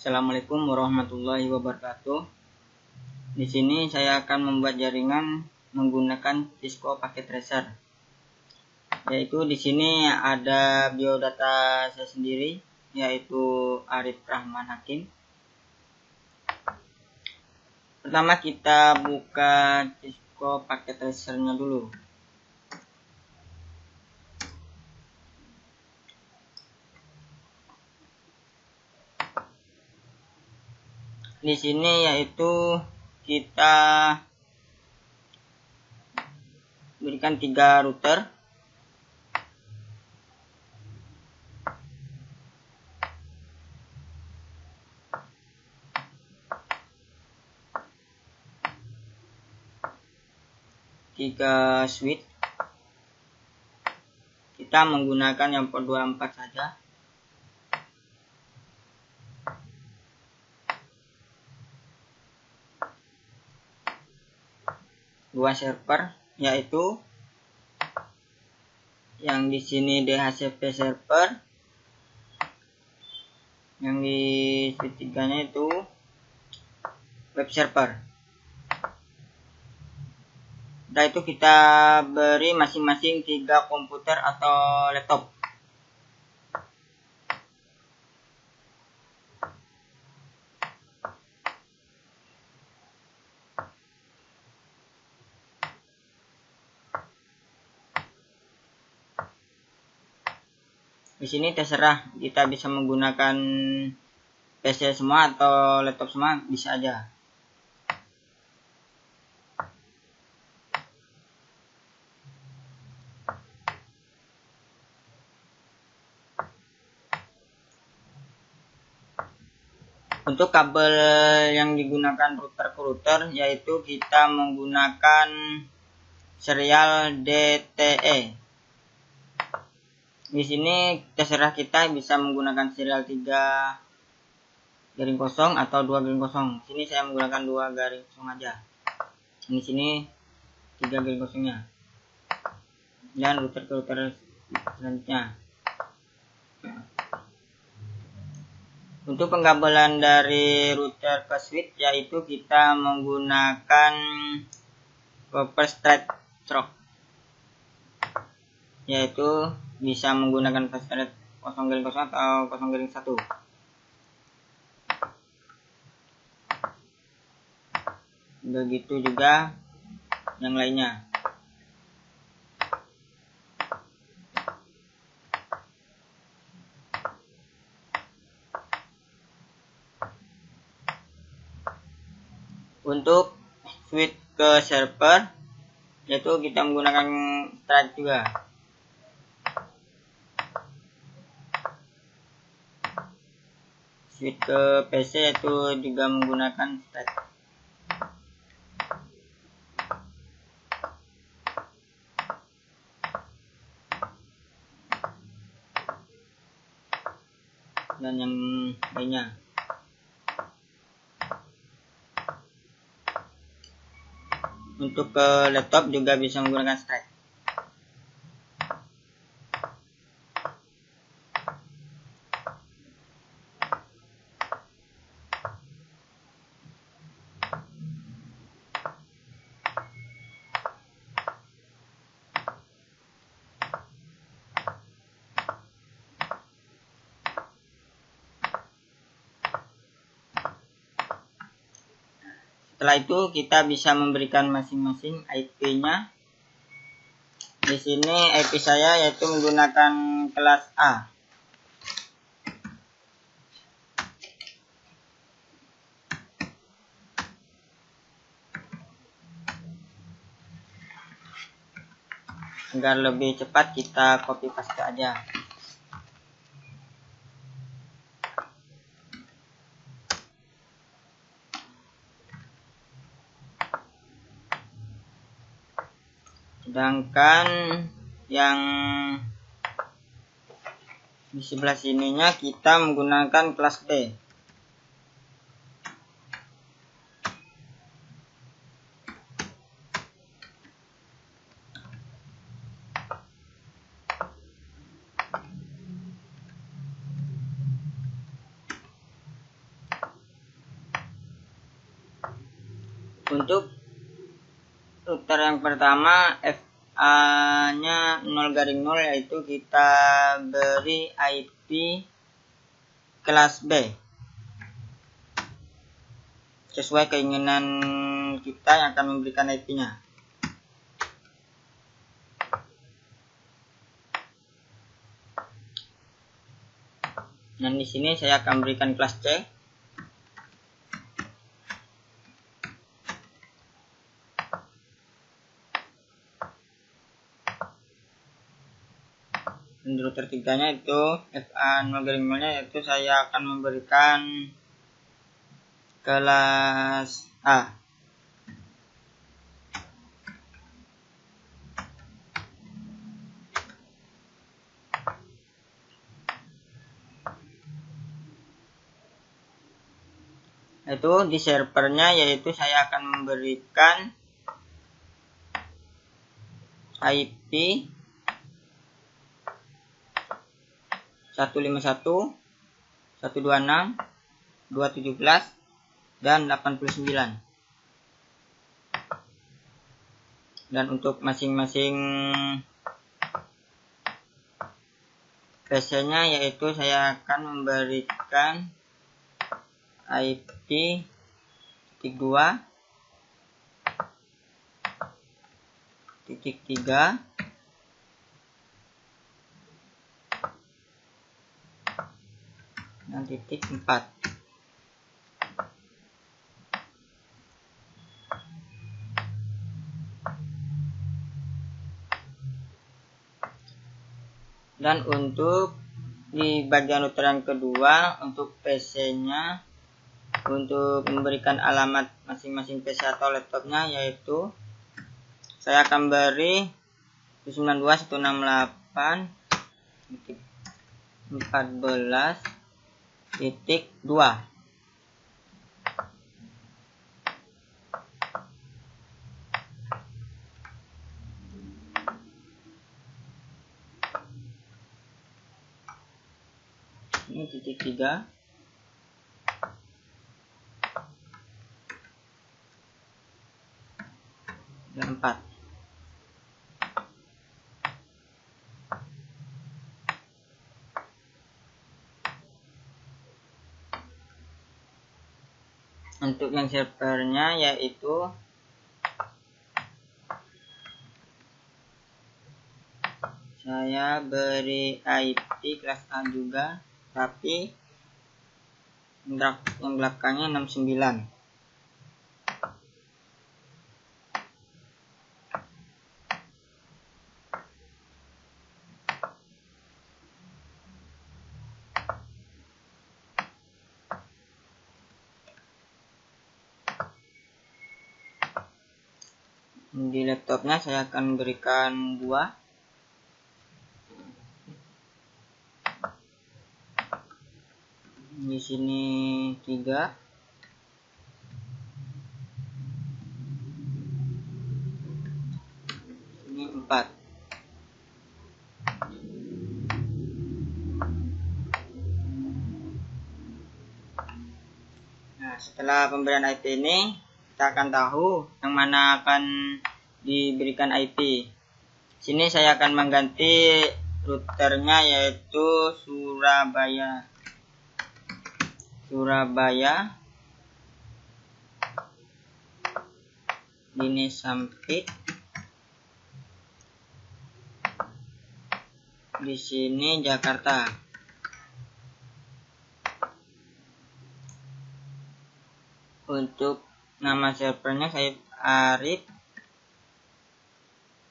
Assalamualaikum warahmatullahi wabarakatuh. Di sini saya akan membuat jaringan menggunakan Cisco Packet Tracer. Yaitu di sini ada biodata saya sendiri, yaitu Arif Rahman Hakim. Pertama kita buka Cisco Packet Tracer-nya dulu. Di sini yaitu kita berikan 3 router. Tiga switch. Kita menggunakan yang port 24 saja. Dua server, yaitu yang di sini DHCP server, yang di switch 3-nya itu web server. Setelah itu kita beri masing-masing 3 komputer atau laptop. Di sini terserah, kita bisa menggunakan PC semua atau laptop semua, bisa aja. Untuk kabel yang digunakan router ke router, yaitu kita menggunakan serial DTE. Di sini terserah kita bisa menggunakan serial 3-0 atau 2-0. Sini saya menggunakan 2-0 aja. Di sini 3-0-nya. Dan router ke router selanjutnya. Untuk pengkabelan dari router ke switch, yaitu kita menggunakan copper straight stroke, yaitu bisa menggunakan fast rate 0-0 atau 0-1. Begitu juga yang lainnya. Untuk switch ke server, yaitu kita menggunakan straight juga. Switch ke PC yaitu juga menggunakan straight. Dan yang lainnya. Untuk ke laptop juga bisa menggunakan straight. Setelah itu kita bisa memberikan masing-masing IP-nya. Di sini IP saya yaitu menggunakan kelas A. Agar lebih cepat kita copy paste aja. Sedangkan yang di sebelah sininya kita menggunakan kelas B. Untuk router yang pertama FA nya 0/0, yaitu kita beri IP kelas B sesuai keinginan kita yang akan memberikan IP nya. Dan di sini saya akan berikan kelas C. Dan di router 3-nya itu FA 0/0-nya, yaitu saya akan memberikan kelas A. Itu di servernya, yaitu saya akan memberikan IP 151, 126, 217, dan 89. Dan untuk masing-masing PC-nya, yaitu saya akan memberikan IP titik 2, titik 3, dan titik 4. Dan untuk di bagian router yang kedua, untuk PC-nya, untuk memberikan alamat masing-masing PC atau laptopnya, yaitu saya akan beri 192.168.14.2. Ini titik 3. Dan 4. Untuk yang servernya, yaitu saya beri IP kelas A juga, tapi yang belakangnya 69. Di laptopnya saya akan berikan 2. Di sini 3. Ini 4. Nah, setelah pemberian IP ini, kita akan tahu yang mana akan diberikan IP. Sini saya akan mengganti routernya, yaitu Surabaya Dini Sampit. Di sini Jakarta. Untuk nama servernya saya Arif,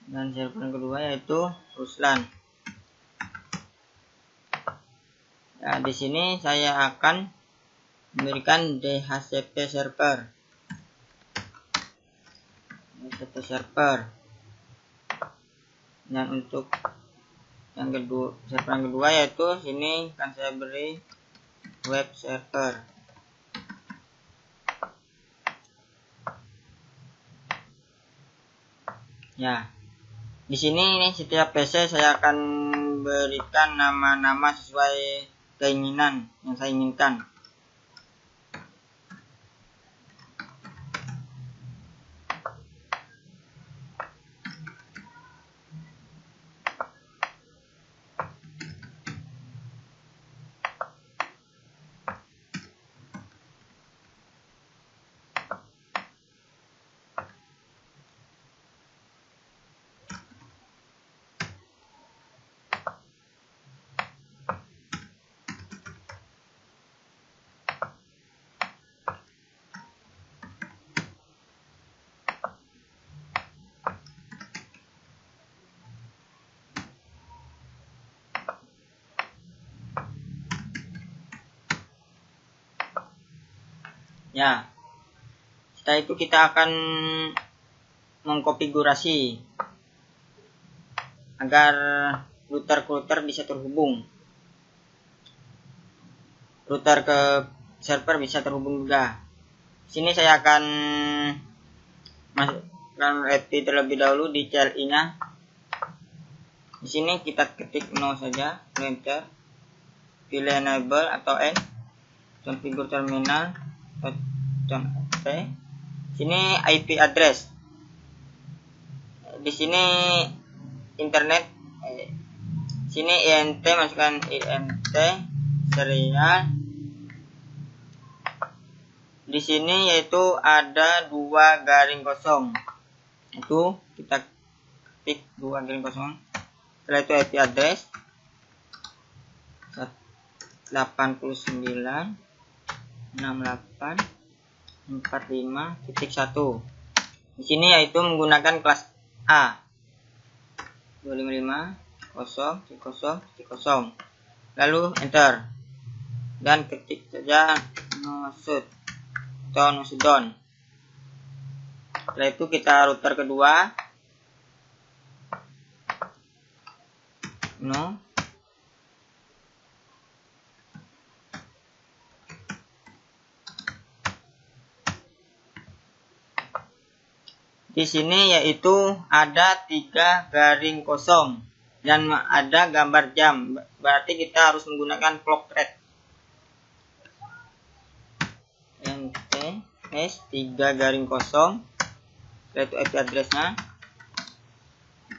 dan server yang kedua yaitu Ruslan. Nah, di sini saya akan memberikan DHCP server. Dan untuk yang kedua, server yang kedua, yaitu sini akan saya beri web server. Ya, di sini setiap PC saya akan berikan nama-nama sesuai keinginan yang saya inginkan. Ya, setelah itu kita akan mengkonfigurasi agar router bisa terhubung. Router ke server bisa terhubung juga. Sini saya akan masukkan IP terlebih dahulu di CLI-nya. Di sini kita ketik no saja, enter, pilih enable atau N, configure terminal, T. Sini IP address. Di sini internet. Sini INT, masukkan INT serial. Di sini yaitu ada 2 garing kosong. Itu kita ketik 2 garing kosong. Setelah itu IP address 89.68.45.1. Di sini yaitu menggunakan kelas A 255.0.0.0. Lalu enter dan ketik saja no shoot atau no shutdown. Setelah itu kita router kedua, no, di sini yaitu ada 3 garing kosong dan ada gambar jam, berarti kita harus menggunakan clock thread. NTS 3 garing kosong. Setelah itu IP addressnya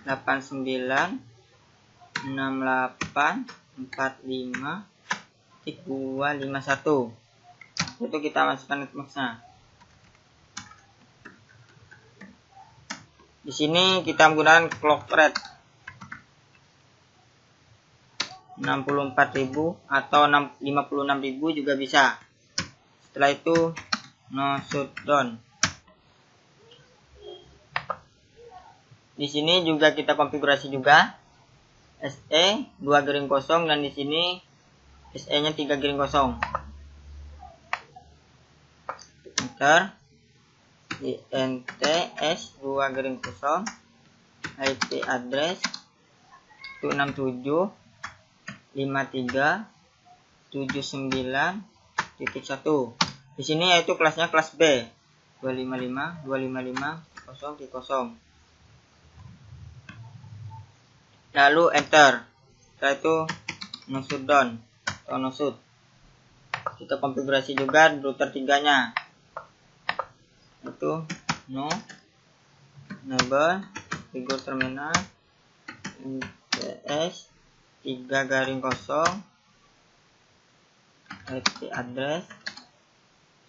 89.68.45.251. Itu kita masukkan networknya. Di sini kita menggunakan clock thread 64.000 atau 56.000 juga bisa. Setelah itu no shutdown. Di sini juga kita konfigurasi juga SE 2 garing kosong dan di sini SE-nya 3 garing kosong. Enter INTS 2 garing kosong, IP address 167.53.79.1. Di sini yaitu kelasnya kelas B 255.255.0.0. Lalu enter. Setelah itu no shutdown atau no shoot. Kita konfigurasi juga router 3-nya. Itu no enable configure terminal NTS 3 garing kosong, IP address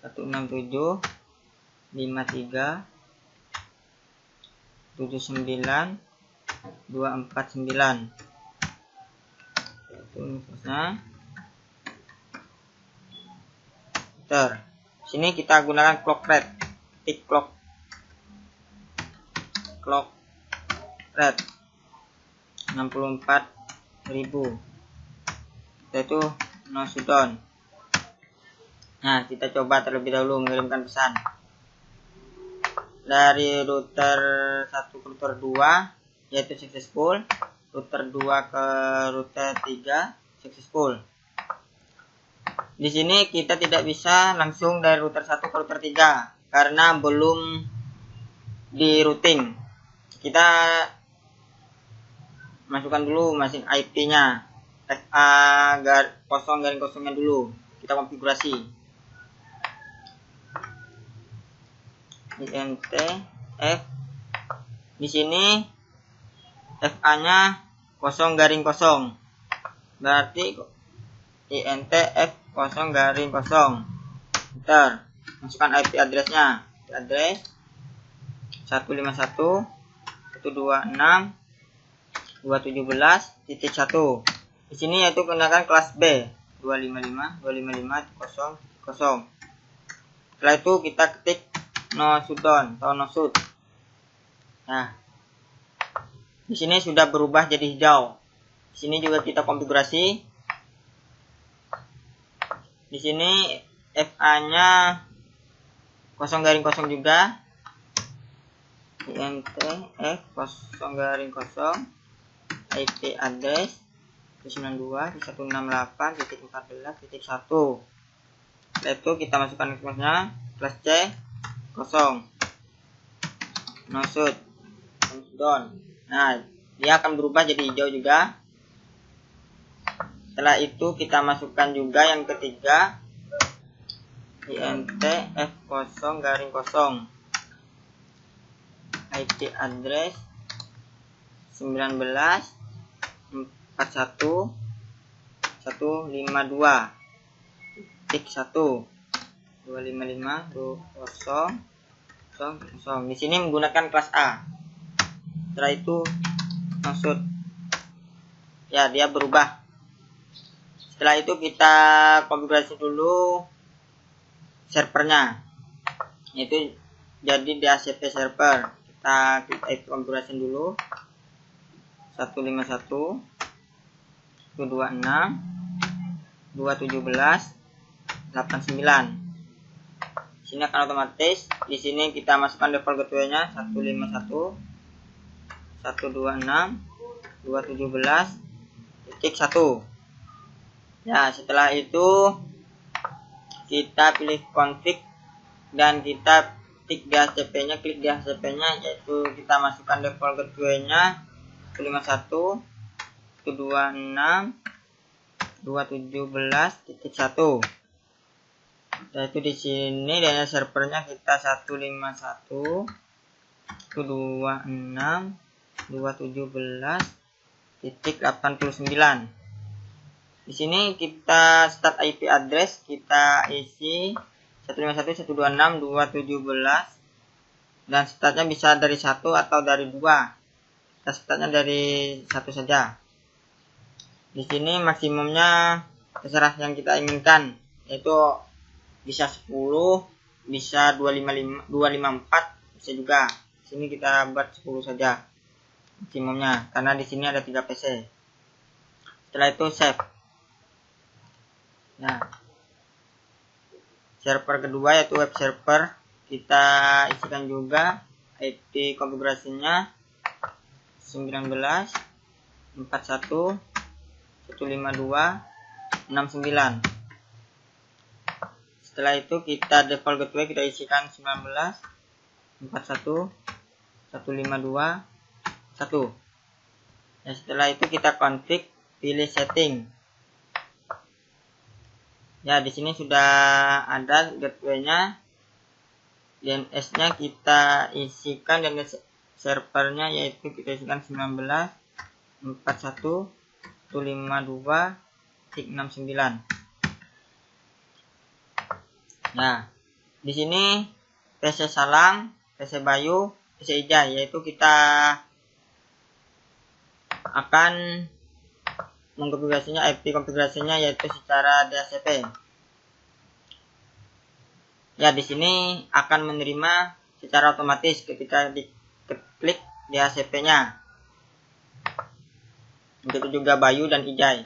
167.53.79.249. Itu misalnya. Sini kita gunakan clock thread. Ketik clock thread 64.000. Itu no shutdown. Nah, kita coba terlebih dahulu mengirimkan pesan dari router 1 ke router 2 yaitu successful, router 2 ke router 3 successful. Di sini kita tidak bisa langsung dari router 1 ke router 3 karena belum di routing. Kita masukkan dulu mesin IP-nya FA 0.0-nya dulu. Kita konfigurasi INT F. Di sini FA-nya 0.0. Berarti INT F 0.0. Enter. Masukkan IP address-nya. IP address 151.126.217.1. Di sini yaitu gunakan kelas B 255.255.0.0. Setelah itu kita ketik no shutdown atau no shoot. Nah, di sini sudah berubah jadi hijau. Di sini juga kita konfigurasi. Di sini FA-nya 0/0 juga, int f 0/0, IP address 92.168.14.1. Setelah itu kita masukkan requestnya plus C 0 no shoot down. Nah, dia akan berubah jadi hijau juga. Setelah itu kita masukkan juga yang ketiga, int f 0/0, IP address 19.41.1.255.0.0. Di sini menggunakan kelas A. Setelah itu maksud ya dia berubah. Setelah itu kita konfigurasi dulu servernya, yaitu jadi DHCP server. Kita klik konfigurasi dulu 151 126 217 89. Sini akan otomatis. Di sini kita masukkan default gateway-nya 151 126 217.1. Ya, setelah itu kita pilih config dan kita klik DHCP-nya, yaitu kita masukkan default gateway-nya 151 126 217.1. Yaitu di sini DNS servernya kita 151 126 217.89. Di sini kita start IP address, kita isi 151.126.217 dan startnya bisa dari 1 atau dari 2. Kita startnya dari 1 saja. Di sini maksimumnya terserah yang kita inginkan, yaitu bisa 10, bisa 254, bisa juga. Di sini kita buat 10 saja maksimumnya, karena di sini ada 3 PC. Setelah itu save. Nah, server kedua yaitu web server, kita isikan juga IP konfigurasinya 19.41.152.69. Setelah itu kita default gateway kita isikan 19.41.152.1. Ya, setelah itu kita config, pilih setting. Ya, di sini sudah ada gateway-nya. DNS-nya kita isikan, dan servernya yaitu kita isikan 19.41.152.69. Nah, di sini PC Salang, PC Bayu, PC Ija, yaitu kita akan mengkonfigurasinya, IP konfigurasinya yaitu secara DHCP. Ya, di sini akan menerima secara otomatis ketika diklik DHCP-nya. Begitu juga Bayu dan Ijai.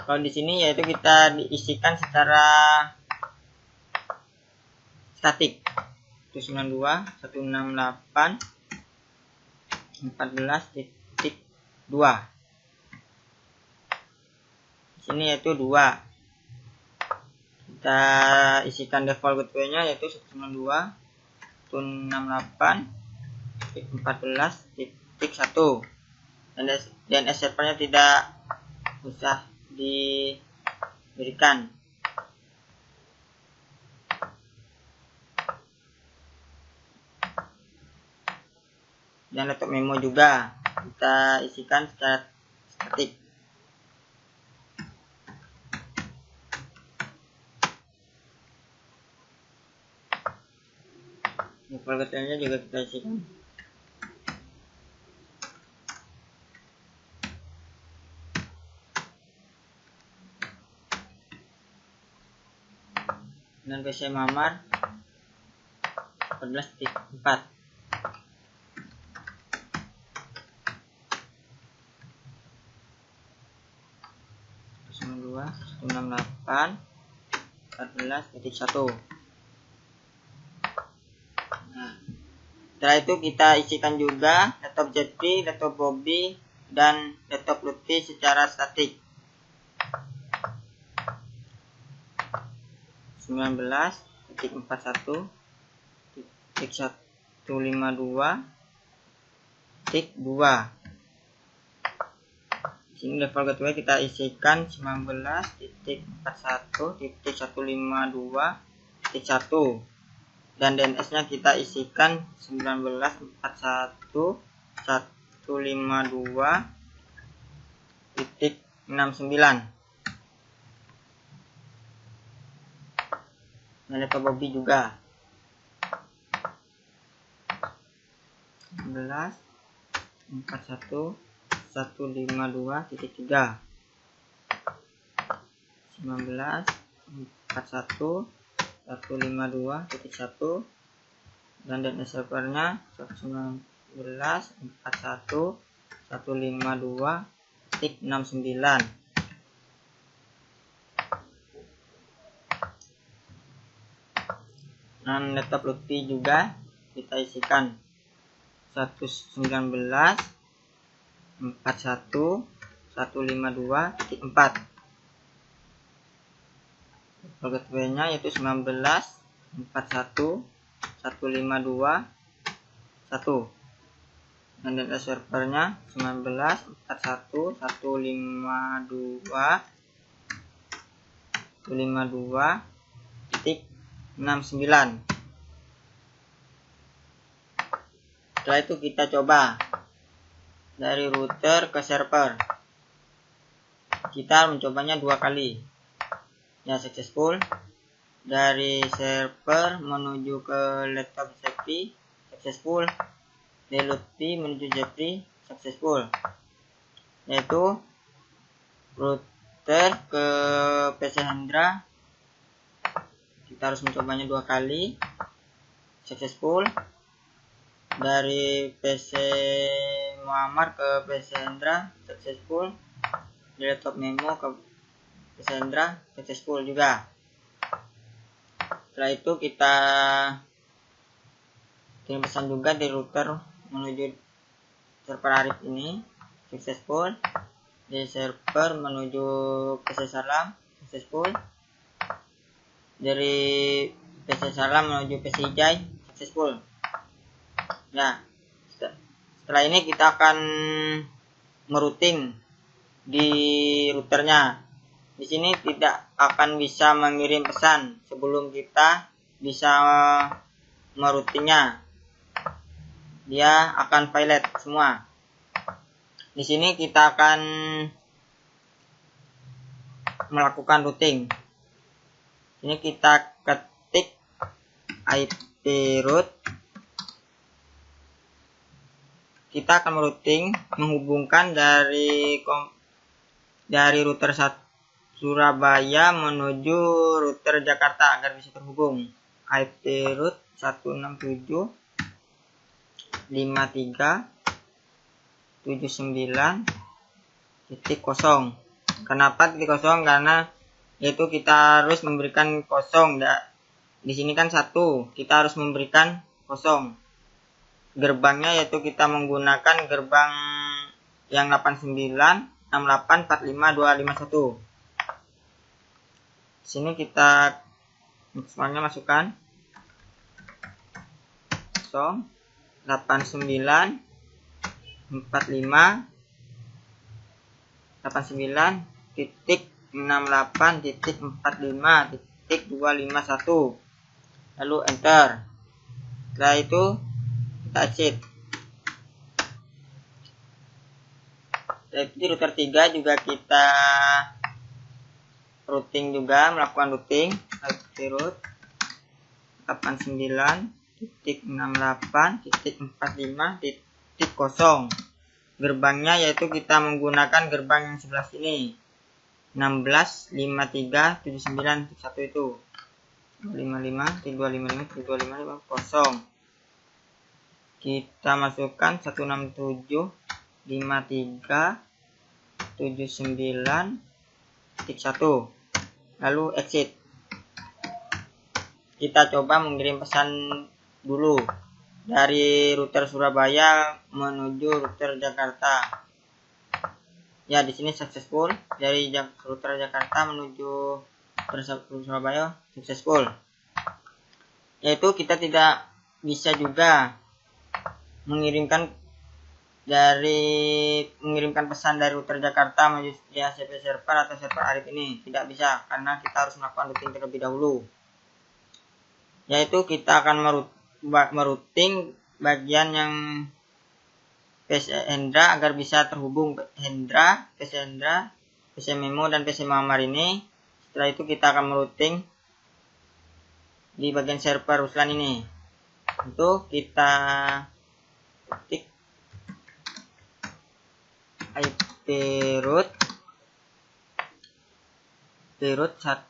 Kalau di sini yaitu kita diisikan secara statik 192.168.14.2. Di sini yaitu 2. Kita isikan default gateway-nya yaitu 192.168.14.1. Dan DNS servernya tidak usah diberikan. Dan laptop memo juga kita isikan secara statik. Default gateway-nya juga kita isikan. Dan PC Mamar 14.4. 168 14.1. Nah, setelah itu kita isikan juga laptop Jeffrey, laptop Bobby, dan laptop Lutfi secara statik. 19.41.152.2. Sini level gateway kita isikan 19.41.152.1 dan DNS-nya kita isikan 19.41.152.69. Nah, laptop Bobby juga 19.41.152.3, 19.41.152.1, dan DNS servernya 19.41.152.69. Dan laptop Lutfi juga kita isikan 119.41.152.4. Gateway-nya yaitu 19.41.152.1 dan data servernya 19.41.152.152.69. Setelah itu kita coba dari router ke server. Kita mencobanya 2 kali. Ya, successful. Dari server menuju ke laptop Jeffrey, successful. Dari Lutfi menuju Jeffrey, successful. Yaitu router ke PC Hendra, kita harus mencobanya 2 kali, successful. Dari PC Muammar ke PC Hendra, successful. Dari laptop Memo ke PC Hendra, successful juga. Setelah itu kita kirim pesan juga di router menuju server Arif ini, successful. Di server menuju PC Salam, successful. Dari PC Salam menuju PC Hijai, successful. Nah, setelah ini kita akan merouting di routernya. Di sini tidak akan bisa mengirim pesan sebelum kita bisa meroutingnya. Dia akan violet semua. Di sini kita akan melakukan routing. Ini kita ketik IP root. Kita akan merouting menghubungkan dari router Surabaya menuju router Jakarta agar bisa terhubung. IP root 167.53.79.0. Kenapa titik kosong? Karena yaitu kita harus memberikan kosong. Di sini kan 1, kita harus memberikan kosong. Gerbangnya yaitu kita menggunakan gerbang yang 896845.251. Sini kita semuanya masukkan 89.68.45.251, lalu enter. Setelah itu kita exit. Di router 3 juga kita routing juga, melakukan routing IP root 89.68.45.0. Gerbangnya yaitu kita menggunakan gerbang yang sebelah sini 16.53.79.1 itu 255.255.255.0. Kita masukkan 167.53.79.1 1 lalu exit. Kita coba mengirim pesan dulu dari router Surabaya menuju router Jakarta. Ya, di sini successful. Dari router Jakarta menuju router Surabaya successful. Yaitu kita tidak bisa juga mengirimkan pesan dari router Jakarta menuju DHCP server atau server Arif ini. Tidak bisa, karena kita harus melakukan routing terlebih dahulu. Yaitu kita akan merouting bagian yang PC Hendra agar bisa terhubung PC Hendra, PC Memo dan PC Muammar ini. Setelah itu kita akan merouting di bagian server Ruslan ini. Untuk kita ketik IP root 192.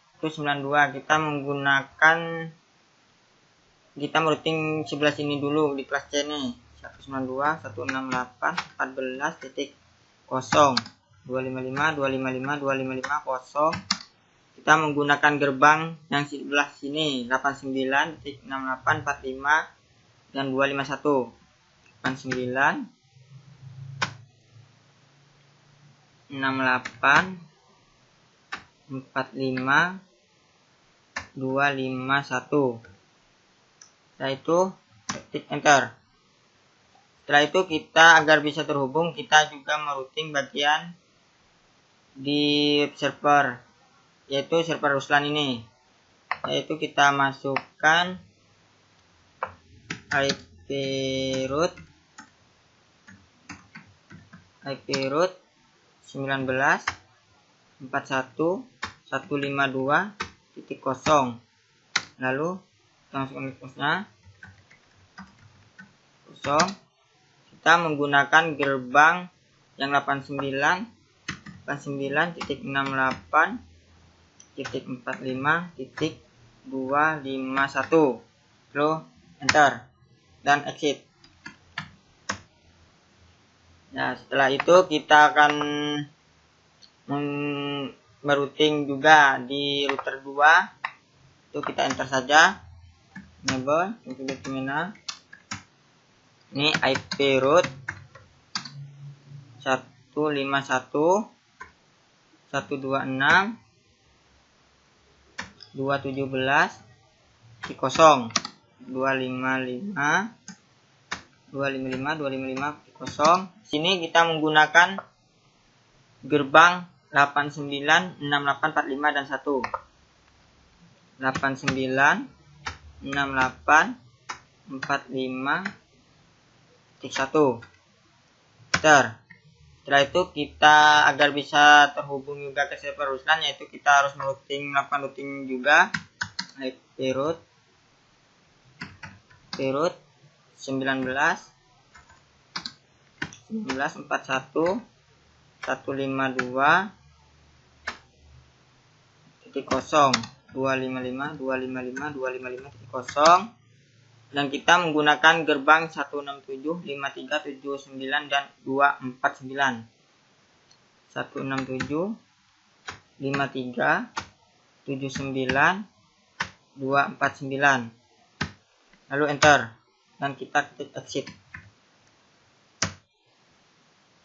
Kita merouting sebelah sini dulu di kelas C nih. 192.168.14.0 kita menggunakan gerbang yang sebelah sini 89.68.45 dan 251. 89.68.45.251. Setelah itu ketik enter. Setelah itu kita agar bisa terhubung, kita juga merouting bagian di server, yaitu server Ruslan ini. Yaitu kita masukkan IP root 19.41.152.0 lalu kita masukkan requestnya 0. Kita menggunakan gerbang yang 89.68.45.251 lalu enter dan exit. Nah, setelah itu kita akan merouting juga di router 2. Itu kita enter saja enable configure terminal. Ini IP root 151.126.217.0 255.255.0. Sini kita menggunakan gerbang 89.68.45 dan 1. 89.68.45.1. Setelah itu kita agar bisa terhubung juga ke server Ruslan, yaitu kita harus melakukan routing juga IP root 19.41.152.0 dan kita menggunakan gerbang 167, 53, 79 dan 249. 167, 53, 79, 249. Lalu enter dan kita ketik exit.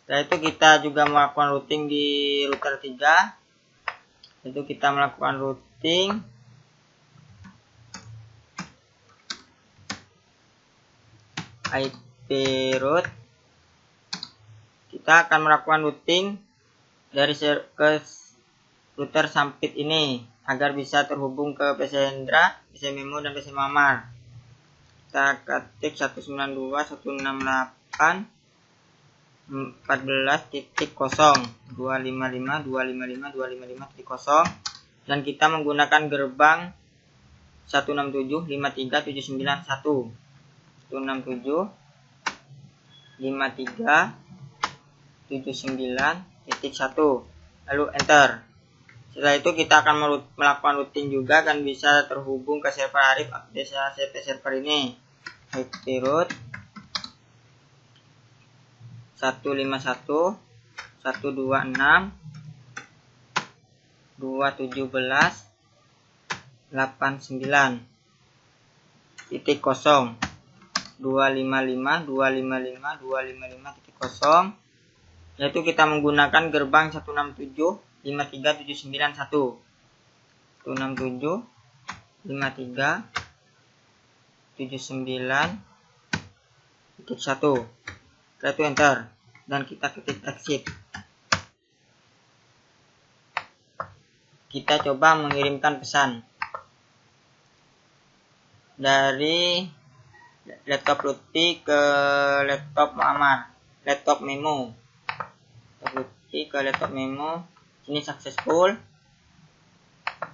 Setelah itu kita juga melakukan routing di router 3. Itu kita melakukan routing IP root. Kita akan melakukan routing dari ke router Sampit ini agar bisa terhubung ke PC Hendra, PC Memo dan PC Muammar. Kita ketik 192.168.14.0 dan kita menggunakan gerbang 167.53.79.1. 167.53.79.1 lalu enter. Setelah itu kita akan melakukan routing juga dan bisa terhubung ke server Arif DHCP server ini. IP root 151.126.217.0 255.89.0 255.255.255.0, yaitu kita menggunakan gerbang 167.53791 167.53791. Setelah itu enter dan kita ketik exit. Kita coba mengirimkan pesan dari laptop Lutfi ke laptop Muammar, laptop Memo. Lutfi ke laptop Memo, ini successful.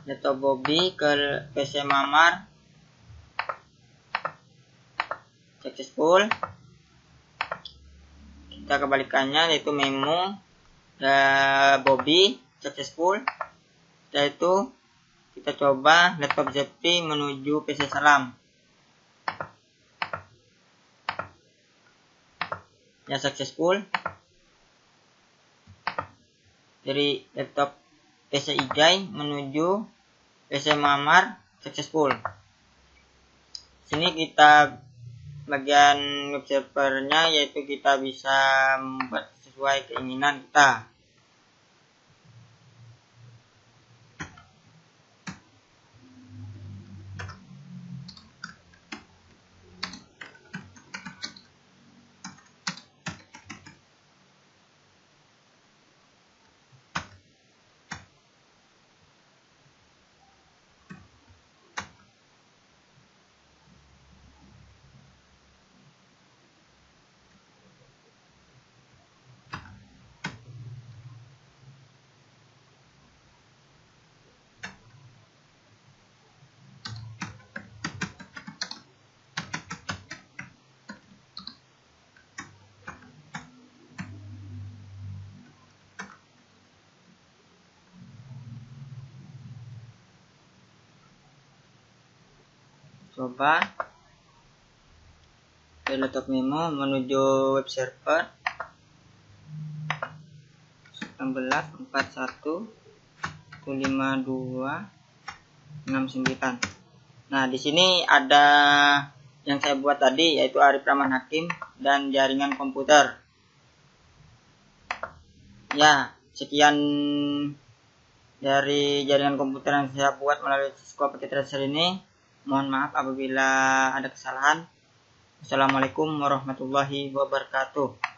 Laptop Bobby ke PC Muammar, successful. Kita kebalikannya, yaitu Memo dan Bobby, successful. Setelah itu kita coba laptop Zepti menuju PC Salam, ya successful. Dari laptop PC Ijai menuju PC Muammar, successful. Sini kita bagian web servernya, yaitu kita bisa membuat sesuai keinginan kita. Coba dari laptop Memo menuju web server 19.41.152.69. Nah, di sini ada yang saya buat tadi, yaitu Arif Rahman Hakim dan jaringan komputer. Ya, sekian dari jaringan komputer yang saya buat melalui Cisco Packet Tracer ini. Mohon maaf apabila ada kesalahan. Assalamualaikum warahmatullahi wabarakatuh.